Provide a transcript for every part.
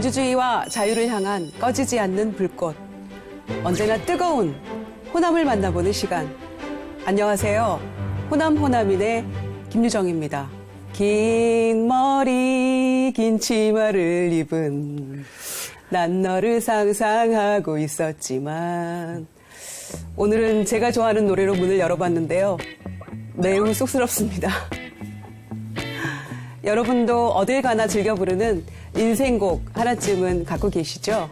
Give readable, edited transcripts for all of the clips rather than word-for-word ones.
민주주의와 자유를 향한 꺼지지 않는 불꽃. 언제나 뜨거운 호남을 만나보는 시간. 안녕하세요. 호남호남인의 김유정입니다. 긴 머리, 긴 치마를 입은 난 너를 상상하고 있었지만 오늘은 제가 좋아하는 노래로 문을 열어봤는데요. 매우 쑥스럽습니다. 여러분도 어딜 가나 즐겨 부르는 인생곡 하나쯤은 갖고 계시죠?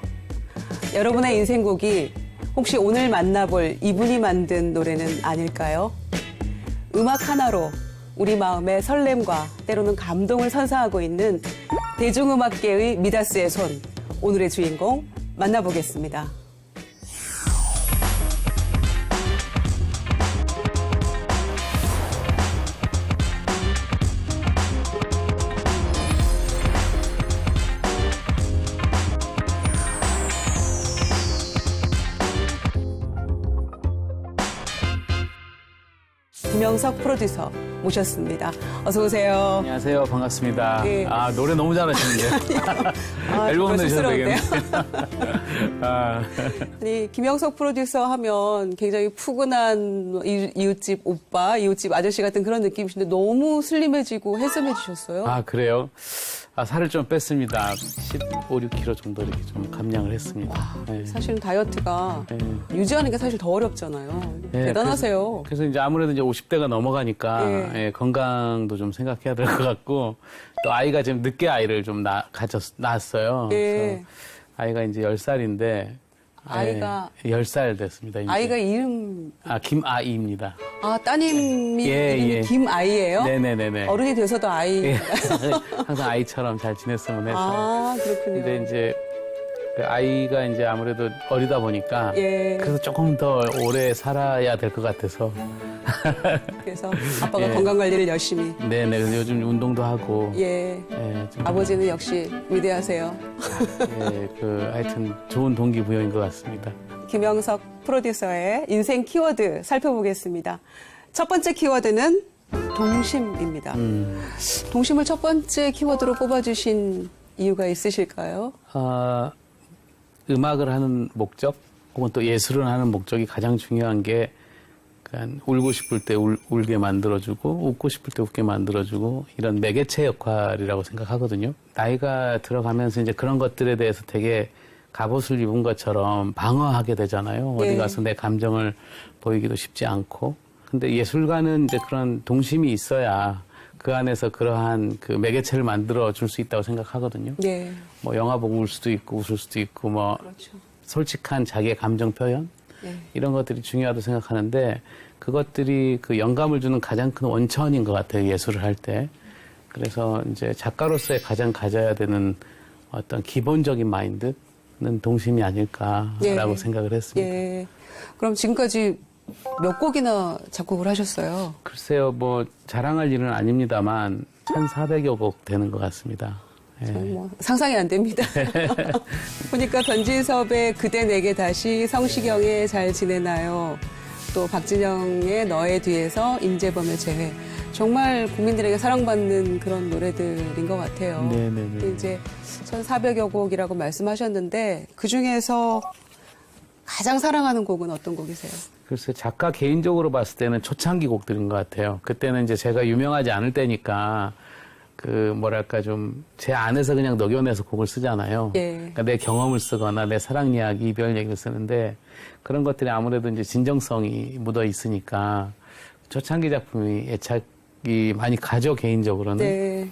여러분의 인생곡이 혹시 오늘 만나볼 이분이 만든 노래는 아닐까요? 음악 하나로 우리 마음의 설렘과 때로는 감동을 선사하고 있는 대중음악계의 미다스의 손, 오늘의 주인공 만나보겠습니다. 김영석 프로듀서 모셨습니다. 어서 오세요. 안녕하세요. 반갑습니다. 네. 아, 노래 너무 잘하시는데. 앨범 내셔도 되겠네요. 아니, 김영석 프로듀서 하면 굉장히 푸근한 이웃집 오빠, 이웃집 아저씨 같은 그런 느낌이신데 너무 슬림해지고 핸섬해지셨어요. 아, 그래요? 아, 살을 좀 뺐습니다. 15, 6kg 정도 이렇게 좀 감량을 했습니다. 네. 사실은 다이어트가 네. 유지하는 게 사실 더 어렵잖아요. 네, 대단하세요. 그래서 이제 아무래도 이제 50대가 넘어가니까 네. 예, 건강도 좀 생각해야 될 것 같고 또 아이가 지금 늦게 아이를 좀 낳았어요. 네. 그래서 아이가 이제 10살인데 아이가 10살 됐습니다. 이제. 아이가 이름 김아이입니다. 따님이 예, 이름이 예. 김아이예요? 네네네네. 어른이 돼서도 아이. 예. 항상 아이처럼 잘 지냈으면 해서. 아, 그렇군요. 근데 이제 그 아이가 이제 아무래도 어리다 보니까 예. 그래서 조금 더 오래 살아야 될 것 같아서. 그래서 아빠가 예. 건강 관리를 열심히. 네네. 그래서 요즘 운동도 하고. 예. 예, 좀, 아버지는 역시 위대하세요. 예, 하여튼 좋은 동기부여인 것 같습니다. 김영석 프로듀서의 인생 키워드 살펴보겠습니다. 첫 번째 키워드는 동심입니다. 동심을 첫 번째 키워드로 뽑아주신 이유가 있으실까요? 음악을 하는 목적 혹은 또 예술을 하는 목적이 가장 중요한 게 그러니까 울고 싶을 때 울게 만들어주고 웃고 싶을 때 웃게 만들어주고 이런 매개체 역할이라고 생각하거든요. 나이가 들어가면서 이제 그런 것들에 대해서 되게 갑옷을 입은 것처럼 방어하게 되잖아요. 어디 가서 내 감정을 보이기도 쉽지 않고. 근데 예술가는 이제 그런 동심이 있어야 그 안에서 그러한 그 매개체를 만들어 줄 수 있다고 생각하거든요. 네. 뭐 영화 보고 울 수도 있고 웃을 수도 있고 뭐 그렇죠. 솔직한 자기의 감정 표현 네. 이런 것들이 중요하다고 생각하는데 그것들이 그 영감을 주는 가장 큰 원천인 것 같아요. 예술을 할 때. 그래서 이제 작가로서의 가장 가져야 되는 어떤 기본적인 마인드는 동심이 아닐까라고 생각을 했습니다. 예. 그럼 지금까지 몇 곡이나 작곡을 하셨어요? 글쎄요, 뭐 자랑할 일은 아닙니다만 1,400여 곡 되는 것 같습니다. 예. 뭐 상상이 안 됩니다. 보니까 변진섭의 그대 내게 다시, 성시경의 잘 지내나요? 또 박진영의 너의 뒤에서, 임재범의 재회. 정말 국민들에게 사랑받는 그런 노래들인 것 같아요. 네네네. 이제 1,400여 곡이라고 말씀하셨는데 그 중에서 가장 사랑하는 곡은 어떤 곡이세요? 글쎄 작가 개인적으로 봤을 때는 초창기 곡들인 것 같아요. 그때는 이제 제가 유명하지 않을 때니까 그 뭐랄까 좀 제 안에서 그냥 녹여내서 곡을 쓰잖아요. 예. 그러니까 내 경험을 쓰거나 내 사랑 이야기, 이별 얘기를 쓰는데 그런 것들이 아무래도 이제 진정성이 묻어 있으니까 초창기 작품이 애착이 많이 가죠, 개인적으로는. 네.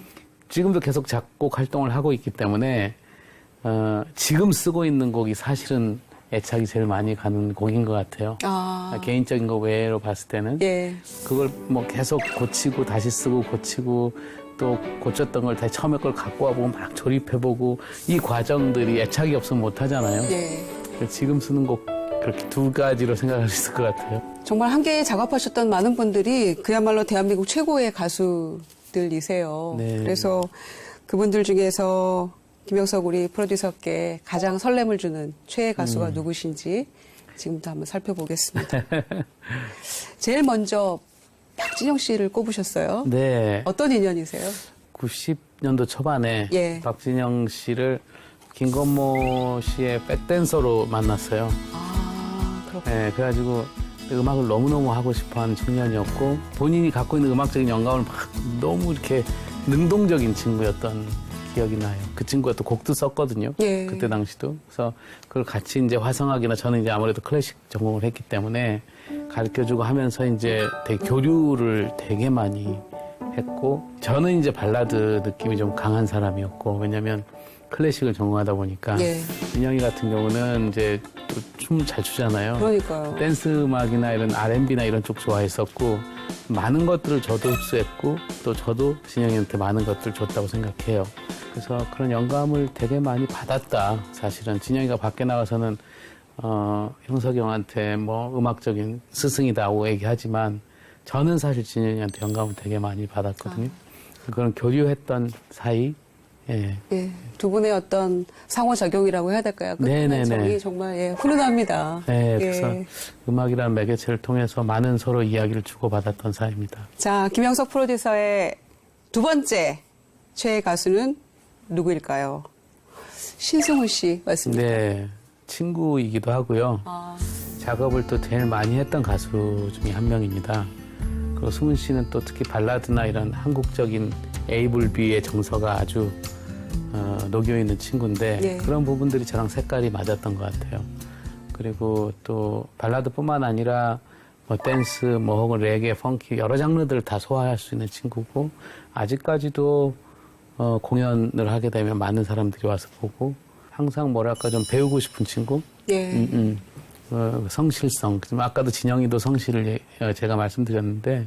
지금도 계속 작곡 활동을 하고 있기 때문에 지금 쓰고 있는 곡이 사실은 애착이 제일 많이 가는 곡인 것 같아요. 개인적인 거 외로 봤을 때는. 예. 그걸 뭐 계속 고치고 다시 쓰고 고치고 또 고쳤던 걸 다시 처음에 걸 갖고 와보고 막 조립해보고 이 과정들이 애착이 없으면 못하잖아요. 예. 지금 쓰는 곡 그렇게 두 가지로 생각할 수 있을 것 같아요. 정말 함께 작업하셨던 많은 분들이 그야말로 대한민국 최고의 가수들이세요. 네. 그래서 그분들 중에서 김영석 우리 프로듀서께 가장 설렘을 주는 최애 가수가 누구신지 지금부터 한번 살펴보겠습니다. 제일 먼저 박진영 씨를 꼽으셨어요. 네. 어떤 인연이세요? 90년도 초반에 예. 박진영 씨를 김건모 씨의 백댄서로 만났어요. 아, 그렇군요. 네, 그래가지고 음악을 너무너무 하고 싶어하는 청년이었고 본인이 갖고 있는 음악적인 영감을 막 너무 이렇게 능동적인 친구였던 기억이 나요. 그 친구가 또 곡도 썼거든요. 예. 그때 당시도. 그래서 그걸 같이 이제 화성학이나 저는 이제 아무래도 클래식 전공을 했기 때문에 가르쳐주고 하면서 이제 되게 교류를 되게 많이 했고 저는 이제 발라드 느낌이 좀 강한 사람이었고 왜냐면 클래식을 전공하다 보니까 예. 민영이 같은 경우는 이제 춤 잘 추잖아요. 그러니까요. 댄스 음악이나 이런 R&B나 이런 쪽 좋아했었고 많은 것들을 저도 흡수했고 또 저도 진영이한테 많은 것들을 줬다고 생각해요. 그래서 그런 영감을 되게 많이 받았다. 사실은 진영이가 밖에 나가서는 형석이 형한테 뭐 음악적인 스승이다고 얘기하지만 저는 사실 진영이한테 영감을 되게 많이 받았거든요. 그런 교류했던 사이. 예. 예, 두 분의 어떤 상호작용이라고 해야 될까요? 네네네. 정이 정말 예, 훈훈합니다. 네, 예. 그래서 음악이라는 매개체를 통해서 많은 서로 이야기를 주고받았던 사이입니다. 자, 김영석 프로듀서의 두 번째 최애 가수는 누구일까요? 신승훈 씨 맞습니까? 네, 친구이기도 하고요. 아, 작업을 또 제일 많이 했던 가수 중에 한 명입니다. 그리고 승훈 씨는 또 특히 발라드나 이런 한국적인 에이블비의 정서가 아주 녹여있는 친구인데 예. 그런 부분들이 저랑 색깔이 맞았던 것 같아요. 그리고 또 발라드뿐만 아니라 뭐 댄스, 뭐 혹은 레게, 펑키 여러 장르들을 다 소화할 수 있는 친구고 아직까지도 공연을 하게 되면 많은 사람들이 와서 보고 항상 뭐랄까 좀 배우고 싶은 친구. 예. 성실성. 아까도 진영이도 성실을 제가 말씀드렸는데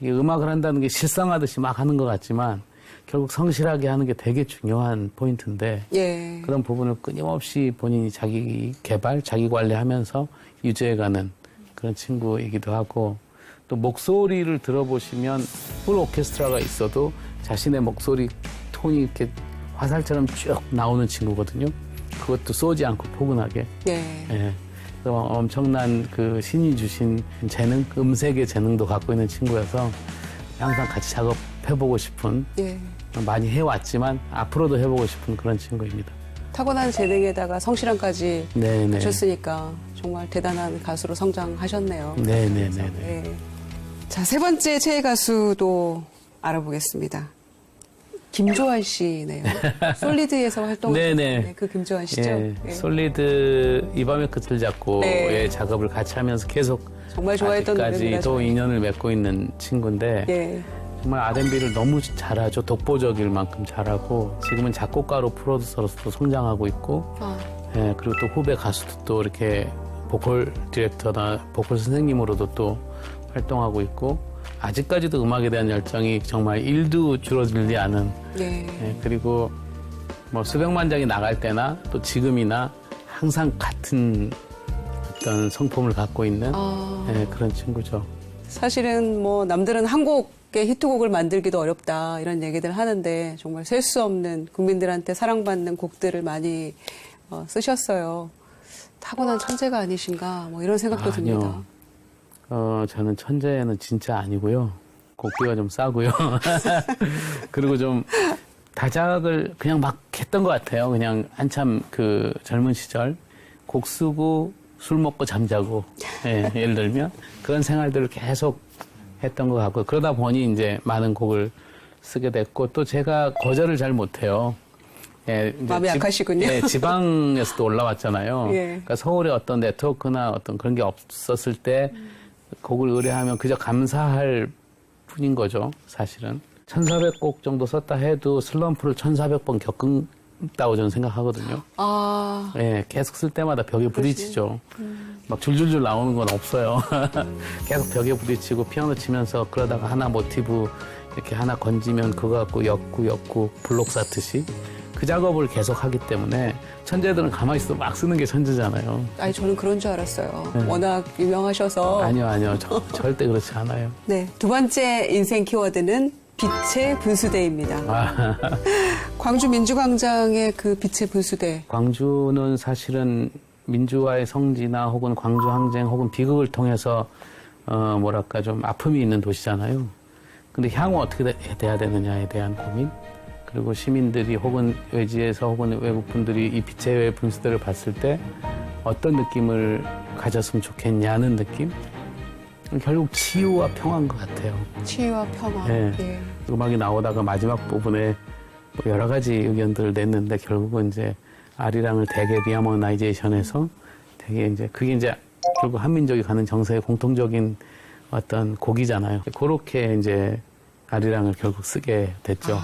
이게 음악을 한다는 게 실성하듯이 막 하는 것 같지만 결국 성실하게 하는 게 되게 중요한 포인트인데 예. 그런 부분을 끊임없이 본인이 자기 개발, 자기 관리하면서 유지해가는 그런 친구이기도 하고 또 목소리를 들어보시면 풀 오케스트라가 있어도 자신의 목소리 톤이 이렇게 화살처럼 쭉 나오는 친구거든요. 그것도 쏘지 않고 포근하게. 예. 예. 그래서 엄청난 그 신이 주신 재능, 음색의 재능도 갖고 있는 친구여서 항상 같이 작업해보고 싶은 예. 많이 해왔지만 앞으로도 해보고 싶은 그런 친구입니다. 타고난 재능에다가 성실함까지 네네. 하셨으니까 정말 대단한 가수로 성장하셨네요. 네네네. 예. 자, 세 번째 최애 가수도 알아보겠습니다. 김조한 씨네요. 솔리드에서 활동하셨던 네네. 그 김조한 씨죠? 예, 예. 솔리드 이 밤의 끝을 잡고의 네. 작업을 같이 하면서 계속 정말 좋아했던 노래입니다. 아직까지도 인연을 맺고 있는 친구인데 예. 정말 R&B를 너무 잘하죠. 독보적일 만큼 잘하고 지금은 작곡가로 프로듀서로서도 성장하고 있고 아, 예, 그리고 또 후배 가수도 또 이렇게 보컬 디렉터나 보컬 선생님으로도 또 활동하고 있고 아직까지도 음악에 대한 열정이 정말 1도 줄어들지 않은 예. 예, 그리고 뭐 수백만 장이 나갈 때나 또 지금이나 항상 같은 어떤 성품을 갖고 있는 아, 예, 그런 친구죠. 사실은 뭐 남들은 한 곡의 히트곡을 만들기도 어렵다 이런 얘기들 하는데 정말 셀 수 없는 국민들한테 사랑받는 곡들을 많이 쓰셨어요. 타고난 천재가 아니신가 뭐 이런 생각도 듭니다. 아니요. 저는 천재는 진짜 아니고요. 곡비가 좀 싸고요. 그리고 좀 다작을 그냥 막 했던 것 같아요. 그냥 한참 그 젊은 시절 곡 쓰고 술 먹고 잠자고 예, 예를 들면 그런 생활들을 계속 했던 것 같고 그러다 보니 이제 많은 곡을 쓰게 됐고 또 제가 거절을 잘 못해요. 예, 이제 마음이 약하시군요. 예, 지방에서도 올라왔잖아요. 예. 그러니까 서울에 어떤 네트워크나 어떤 그런 게 없었을 때 곡을 의뢰하면 그저 감사할 뿐인 거죠, 사실은. 1,400곡 정도 썼다 해도 슬럼프를 1,400번 겪었다고 저는 생각하거든요. 아, 예, 계속 쓸 때마다 벽에 부딪히죠. 막 줄줄줄 나오는 건 없어요. 계속 벽에 부딪히고 피아노 치면서 그러다가 하나 모티브 이렇게 하나 건지면 그거 갖고 엮고 블록 쌓듯이 그 작업을 계속 하기 때문에 천재들은 가만히 있어도 막 쓰는 게 천재잖아요. 아니 저는 그런 줄 알았어요. 네. 워낙 유명하셔서. 아니요. 절대 그렇지 않아요. 네, 두 번째 인생 키워드는 빛의 분수대입니다. 아, 광주 민주광장의 그 빛의 분수대. 광주는 사실은 민주화의 성지나 혹은 광주 항쟁 혹은 비극을 통해서 뭐랄까 좀 아픔이 있는 도시잖아요. 근데 향후 어떻게 돼야 되느냐에 대한 고민 그리고 시민들이 혹은 외지에서 혹은 외국 분들이 이 빛의 분수대를 봤을 때 어떤 느낌을 가졌으면 좋겠냐는 느낌? 결국 치유와 평화인 것 같아요. 치유와 평화. 네. 예. 음악이 나오다가 마지막 부분에 뭐 여러 가지 의견들을 냈는데 결국은 이제 아리랑을 되게 리하모나이제이션해서 되게 이제 그게 이제 결국 한민족이 가는 정서의 공통적인 어떤 곡이잖아요. 그렇게 이제 아리랑을 결국 쓰게 됐죠.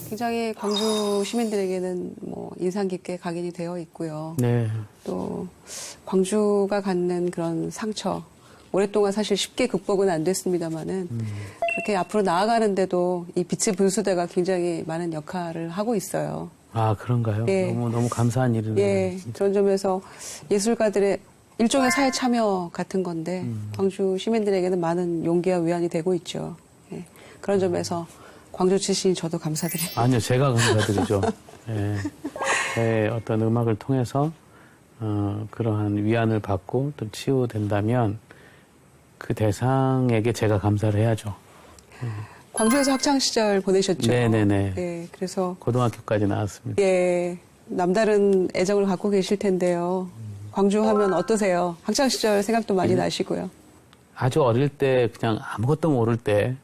굉장히 광주 시민들에게는 뭐 인상 깊게 각인이 되어 있고요. 네. 또 광주가 갖는 그런 상처, 오랫동안 사실 쉽게 극복은 안 됐습니다만은 그렇게 앞으로 나아가는데도 이 빛의 분수대가 굉장히 많은 역할을 하고 있어요. 아, 그런가요? 예. 너무 감사한 일이네요. 예, 그런 점에서 예술가들의 일종의 사회 참여 같은 건데 광주 시민들에게는 많은 용기와 위안이 되고 있죠. 예, 그런 점에서 광주 출신인 저도 감사드립니다. 아니요, 제가 감사드리죠. 예. 제 어떤 음악을 통해서 그러한 위안을 받고 또 치유된다면 그 대상에게 제가 감사를 해야죠. 광주에서 학창 시절 보내셨죠? 네네네. 예, 그래서 고등학교까지 나왔습니다. 예, 남다른 애정을 갖고 계실 텐데요. 광주 하면 어떠세요? 학창 시절 생각도 많이 나시고요. 아주 어릴 때 그냥 아무것도 모를 때,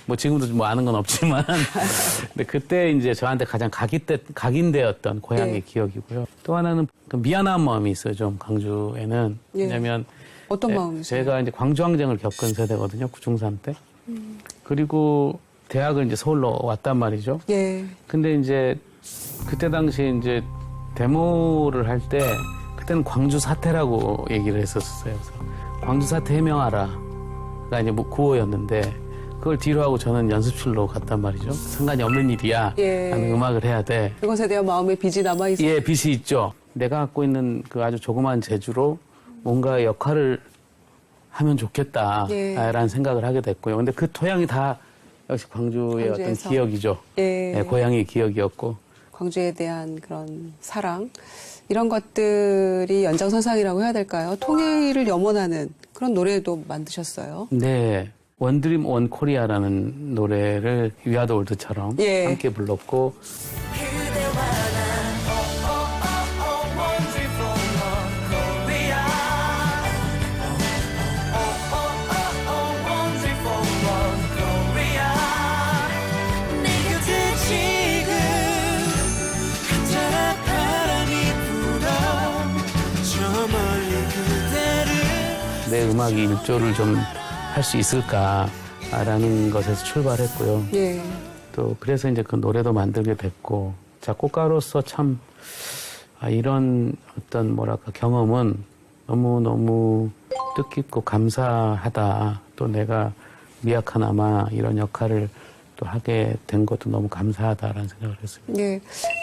뭐 지금도 뭐 아는 건 없지만, 근데 그때 이제 저한테 가장 각인되었던 고향의 예. 기억이고요. 또 하나는 그 미안한 마음이 있어요, 좀 광주에는. 예. 왜냐면 어떤 마음이세요? 제가 이제 광주항쟁을 겪은 세대거든요, 9중3 때. 그리고 대학을 이제 서울로 왔단 말이죠. 예, 근데 이제 그때 당시에 이제 데모를 할 때 그때는 광주 사태라고 얘기를 했었어요. 그래서 광주 사태 해명하라가 이제 뭐 구호였는데 그걸 뒤로 하고 저는 연습실로 갔단 말이죠. 상관이 없는 일이야. 예. 나는 음악을 해야 돼. 그것에 대한 마음의 빚이 남아있어요. 예, 빛이 있죠. 내가 갖고 있는 그 아주 조그만 재주로 뭔가 역할을 하면 좋겠다라는 예. 생각을 하게 됐고요. 근데 그 토양이 다 역시 광주의 어떤 광주에서. 기억이죠. 예. 예, 고향의 기억이었고. 광주에 대한 그런 사랑, 이런 것들이 연장선상이라고 해야 될까요? 통일을 염원하는 그런 노래도 만드셨어요. 네. 원드림 원 코리아라는 노래를 위아더 올드처럼 예. 함께 불렀고 내 음악이 일조를 좀 할 수 있을까라는 것에서 출발했고요. 예. 또 그래서 이제 그 노래도 만들게 됐고 작곡가로서 참 이런 어떤 뭐랄까 경험은 너무 뜻깊고 감사하다. 또 내가 미약하나마 이런 역할을 또 하게 된 것도 너무 감사하다라는 생각을 했습니다. 예.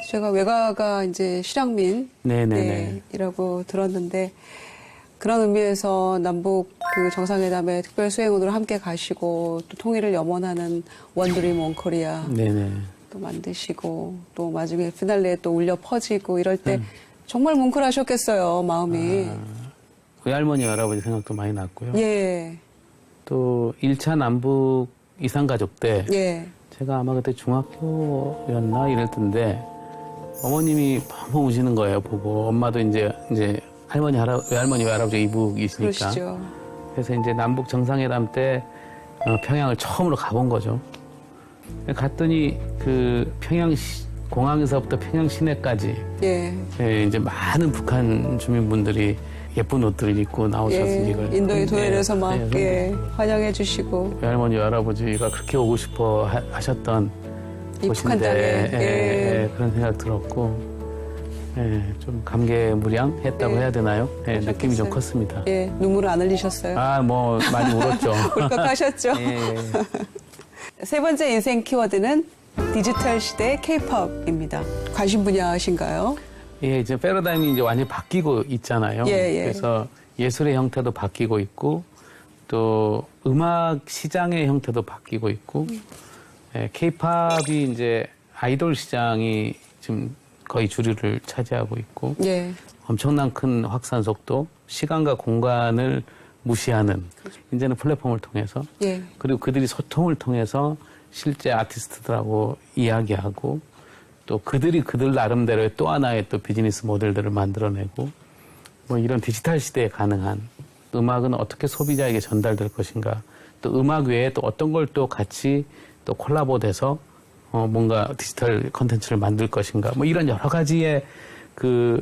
제가 외가가 이제 실향민 네네네. 이라고 들었는데 그런 의미에서 남북 그 정상회담의 특별 수행원으로 함께 가시고 또 통일을 염원하는 원드림 원 코리아 네네. 또 만드시고 또 마지막에 피날레에 또 울려 퍼지고 이럴 때 정말 뭉클하셨겠어요, 마음이. 외할머니 할아버지 생각도 많이 났고요. 예. 또 1차 남북 이산가족 때 예. 제가 아마 그때 중학교였나 이럴 텐데 어머님이 펑펑 우시는 거예요, 보고. 엄마도 이제 외할머니, 외할아버지 이북이시니까. 그러시죠. 그래서 이제 남북 정상회담 때 평양을 처음으로 가본 거죠. 갔더니 그 평양 공항에서부터 평양 시내까지 예. 이제 많은 북한 주민분들이 예쁜 옷들을 입고 나오셔서 예. 이걸 인도의 도열에서 막 네, 예. 환영해 주시고 외할머니, 외할아버지가 그렇게 오고 싶어 하셨던 이 북한 땅에 곳인데 그런 생각 들었고 좀 감개무량했다고 해야 되나요? 느낌이 좀 컸습니다. 예. 눈물을 안 흘리셨어요? 뭐 많이 울었죠. 울컥하셨죠? 예. 세 번째 인생 키워드는 디지털 시대 K-팝입니다. 관심 분야신가요? 예, 이제 패러다임이 이제 완전히 바뀌고 있잖아요. 예. 그래서 예술의 형태도 바뀌고 있고 또 음악 시장의 형태도 바뀌고 있고 K-팝이 이제 아이돌 시장이 지금 거의 주류를 차지하고 있고 예. 엄청난 큰 확산 속도, 시간과 공간을 무시하는 이제는 플랫폼을 통해서 예. 그리고 그들이 소통을 통해서 실제 아티스트들하고 이야기하고 또 그들이 그들 나름대로의 또 하나의 또 비즈니스 모델들을 만들어내고 뭐 이런 디지털 시대에 가능한 음악은 어떻게 소비자에게 전달될 것인가 또 음악 외에 또 어떤 걸 또 같이 또 콜라보돼서 뭔가 디지털 컨텐츠를 만들 것인가 뭐 이런 여러 가지의 그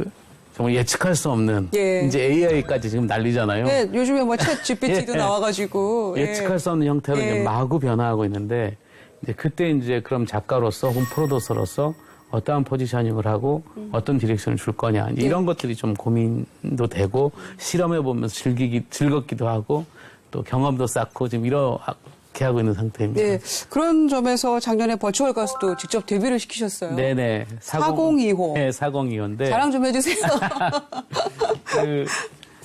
정말 예측할 수 없는 예. 이제 AI까지 지금 난리잖아요. 예, 요즘에 뭐 챗 GPT도 예. 나와가지고 예측할 수 없는 형태로 예. 이제 마구 변화하고 있는데 이제 그때 이제 그럼 작가로서 혹은 프로듀서로서 어떠한 포지셔닝을 하고 어떤 디렉션을 줄 거냐 이제 이런 것들이 좀 고민도 되고 실험해 보면서 즐겁기도 하고 또 경험도 쌓고 지금 이렇게 하고 있는 상태입니다. 네, 그런 점에서 작년에 버추얼 가수도 직접 데뷔를 시키셨어요. 네네. 4025. 네, 4025인데. 자랑 좀 해주세요.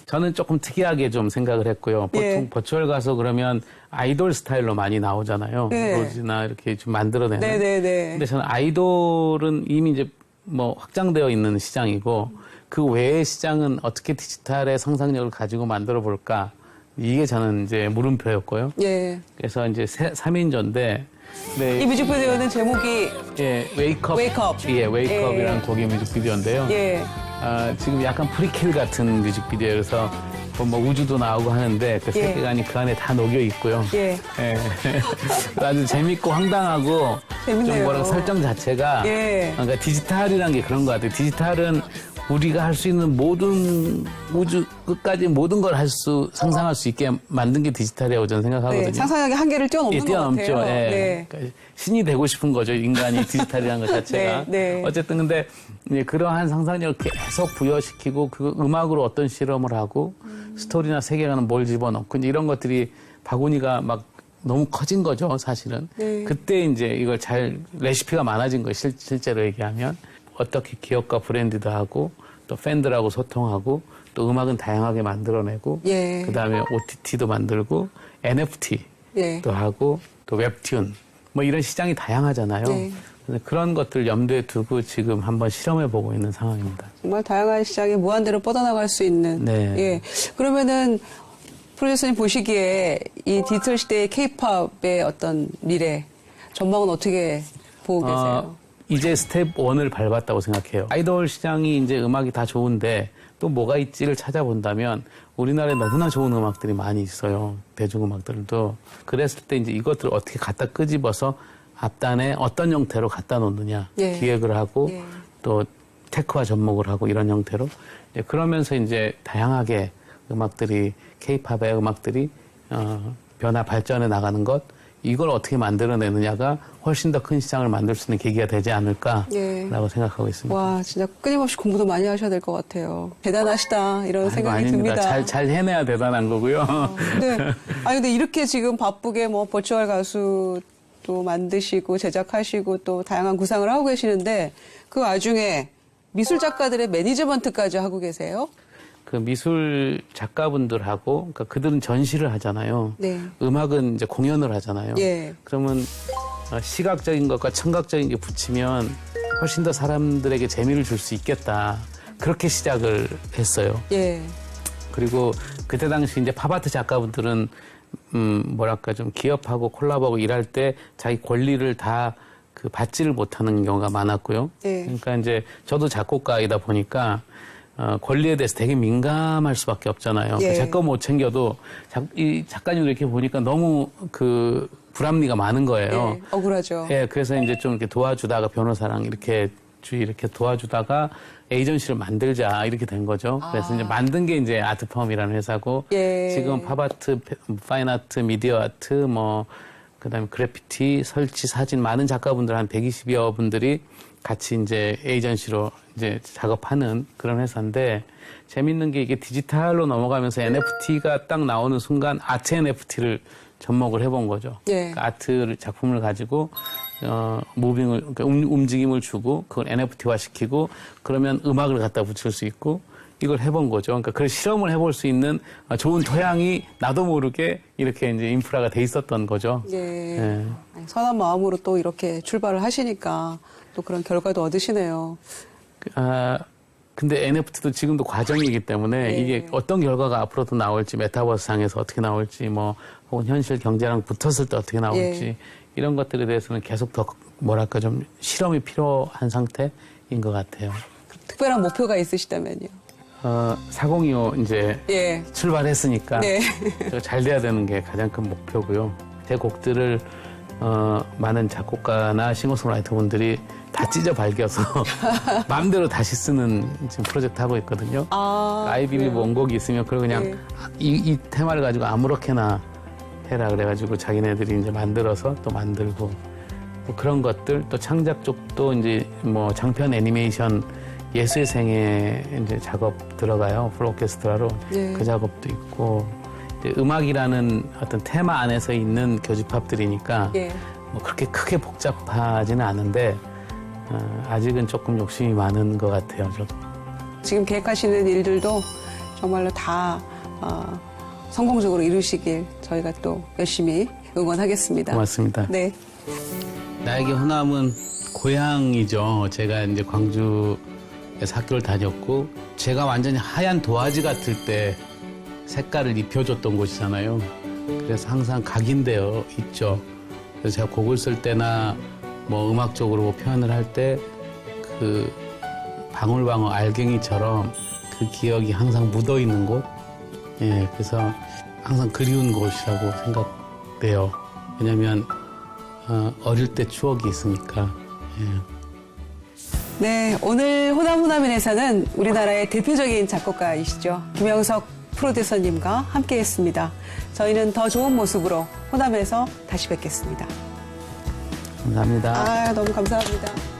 저는 조금 특이하게 좀 생각을 했고요. 보통 예. 버추얼 가수 그러면 아이돌 스타일로 많이 나오잖아요. 네. 로즈나 이렇게 좀 만들어내는. 네네네. 근데 저는 아이돌은 이미 이제 뭐 확장되어 있는 시장이고 그 외의 시장은 어떻게 디지털의 상상력을 가지고 만들어 볼까. 이게 저는 이제 물음표였고요. 예. 그래서 이제 3인조인데. 네. 이 뮤직비디오는 제목이 예, 웨이크업. 웨이크업. 예, 웨이크업이라는 예. 곡의 뮤직비디오인데요. 예. 지금 약간 프리킬 같은 뮤직비디오여서 뭐 우주도 나오고 하는데 그 예. 세계관이 그 안에 다 녹여 있고요. 예. 예. 아주 재밌고 황당하고 재밌네요. 좀 뭐랄까 설정 자체가 예. 그러니까 디지털이라는 게 그런 것 같아요. 디지털은 우리가 할 수 있는 모든 우주 끝까지 모든 걸 상상할 수 있게 만든 게 디지털이라고 저는 생각하거든요. 네, 상상력의 한계를 뛰어넘는 것 뛰어넘죠. 같아요. 예. 네. 그러니까 신이 되고 싶은 거죠. 인간이 디지털이라는 것 자체가. 네, 네. 어쨌든 근데 이제 그러한 상상력을 계속 부여시키고 그 음악으로 어떤 실험을 하고 스토리나 세계관은 뭘 집어넣고 이제 이런 것들이 바구니가 막 너무 커진 거죠, 사실은. 네. 그때 이제 이걸 레시피가 많아진 거예요, 실제로 얘기하면. 어떻게 기업과 브랜드도 하고 또 팬들하고 소통하고 또 음악은 다양하게 만들어내고 예. 그다음에 OTT도 만들고 NFT도 예. 하고 또 웹툰 뭐 이런 시장이 다양하잖아요. 네. 그래서 그런 것들 염두에 두고 지금 한번 실험해 보고 있는 상황입니다. 정말 다양한 시장에 무한대로 뻗어나갈 수 있는. 네. 예. 그러면은 프로듀서님 보시기에 이 디지털 시대의 케이팝의 어떤 미래 전망은 어떻게 보고 계세요? 이제 스텝 1을 밟았다고 생각해요. 아이돌 시장이 이제 음악이 다 좋은데 또 뭐가 있지를 찾아본다면 우리나라에 너무나 좋은 음악들이 많이 있어요. 대중음악들도. 그랬을 때 이제 이것들을 어떻게 갖다 끄집어서 앞단에 어떤 형태로 갖다 놓느냐. 예. 기획을 하고 예. 또 테크와 접목을 하고 이런 형태로. 그러면서 이제 다양하게 음악들이, 케이팝의 음악들이 변화, 발전해 나가는 것. 이걸 어떻게 만들어내느냐가 훨씬 더 큰 시장을 만들 수 있는 계기가 되지 않을까라고 예. 생각하고 있습니다. 와, 진짜 끊임없이 공부도 많이 하셔야 될 것 같아요. 대단하시다, 이런 아이고, 생각이 아닙니다. 듭니다. 잘 해내야 대단한 거고요. 네. 근데 이렇게 지금 바쁘게 뭐 버추얼 가수도 만드시고 제작하시고 또 다양한 구상을 하고 계시는데 그 와중에 미술 작가들의 매니지먼트까지 하고 계세요? 그 미술 작가분들하고, 그러니까 그들은 전시를 하잖아요. 네. 음악은 이제 공연을 하잖아요. 예. 그러면 시각적인 것과 청각적인 게 붙이면 훨씬 더 사람들에게 재미를 줄 수 있겠다. 그렇게 시작을 했어요. 예. 그리고 그때 당시 이제 팝아트 작가분들은 뭐랄까 좀 기업하고 콜라보하고 일할 때 자기 권리를 다 그 받지를 못하는 경우가 많았고요. 네. 그러니까 이제 저도 작곡가이다 보니까 권리에 대해서 되게 민감할 수밖에 없잖아요. 예. 제 거 못 챙겨도 이 작가님 이렇게 보니까 너무 그 불합리가 많은 거예요. 예. 억울하죠. 예, 그래서 이제 좀 이렇게 도와주다가 변호사랑 이렇게 도와주다가 에이전시를 만들자 이렇게 된 거죠. 그래서 이제 만든 게 이제 아트펌이라는 회사고 예. 지금 팝아트, 파인아트, 미디어 아트 뭐 그다음에 그래피티, 설치, 사진 많은 작가분들 한 120여 분들이 같이 이제 에이전시로 이제 작업하는 그런 회사인데 재밌는 게 이게 디지털로 넘어가면서 NFT가 딱 나오는 순간 아트 NFT를 접목을 해본 거죠. 예. 그러니까 아트 작품을 가지고 그러니까 움직임을 주고 그걸 NFT화 시키고 그러면 음악을 갖다 붙일 수 있고 이걸 해본 거죠. 그러니까 그런 실험을 해볼 수 있는 좋은 토양이 나도 모르게 이렇게 이제 인프라가 돼 있었던 거죠. 예. 예. 선한 마음으로 또 이렇게 출발을 하시니까 또 그런 결과도 얻으시네요. 근데 NFT도 지금도 과정이기 때문에 네. 이게 어떤 결과가 앞으로도 나올지, 메타버스 상에서 어떻게 나올지, 뭐 혹은 현실 경제랑 붙었을 때 어떻게 나올지 예. 이런 것들에 대해서는 계속 더 뭐랄까 좀 실험이 필요한 상태인 것 같아요. 특별한 목표가 있으시다면요. 4025 이제 예. 출발했으니까 네. 잘 돼야 되는 게 가장 큰 목표고요. 제 곡들을 많은 작곡가나 싱어송라이터 분들이 다 찢어 발겨서 마음대로 다시 쓰는 지금 프로젝트 하고 있거든요. 아이비비 그래요? 원곡이 있으면 그걸 그냥 네. 이 테마를 가지고 아무렇게나 해라 그래가지고 자기네들이 이제 만들어서 또 만들고 뭐 그런 것들 또 창작 쪽도 이제 뭐 장편 애니메이션 예수의 생애 이제 작업 들어가요. 풀 오케스트라로 네. 그 작업도 있고 이제 음악이라는 어떤 테마 안에서 있는 교집합들이니까 예. 뭐 그렇게 크게 복잡하지는 않은데 아직은 조금 욕심이 많은 것 같아요. 저도. 지금 계획하시는 일들도 정말로 다 성공적으로 이루시길 저희가 또 열심히 응원하겠습니다. 고맙습니다. 네. 나에게 호남은 고향이죠. 제가 이제 광주에서 학교를 다녔고 제가 완전히 하얀 도화지 같을 때 색깔을 입혀줬던 곳이잖아요. 그래서 항상 각인되어 있죠. 그래서 제가 곡을 쓸 때나 뭐 음악적으로 뭐 표현을 할 때 그 방울방울 알갱이처럼 그 기억이 항상 묻어 있는 곳. 예, 그래서 항상 그리운 곳이라고 생각돼요. 왜냐면 어릴 때 추억이 있으니까. 예. 네, 오늘 호남호남인에서는 우리나라의 대표적인 작곡가이시죠. 김영석 프로듀서님과 함께했습니다. 저희는 더 좋은 모습으로 호남에서 다시 뵙겠습니다. 감사합니다. 너무 감사합니다.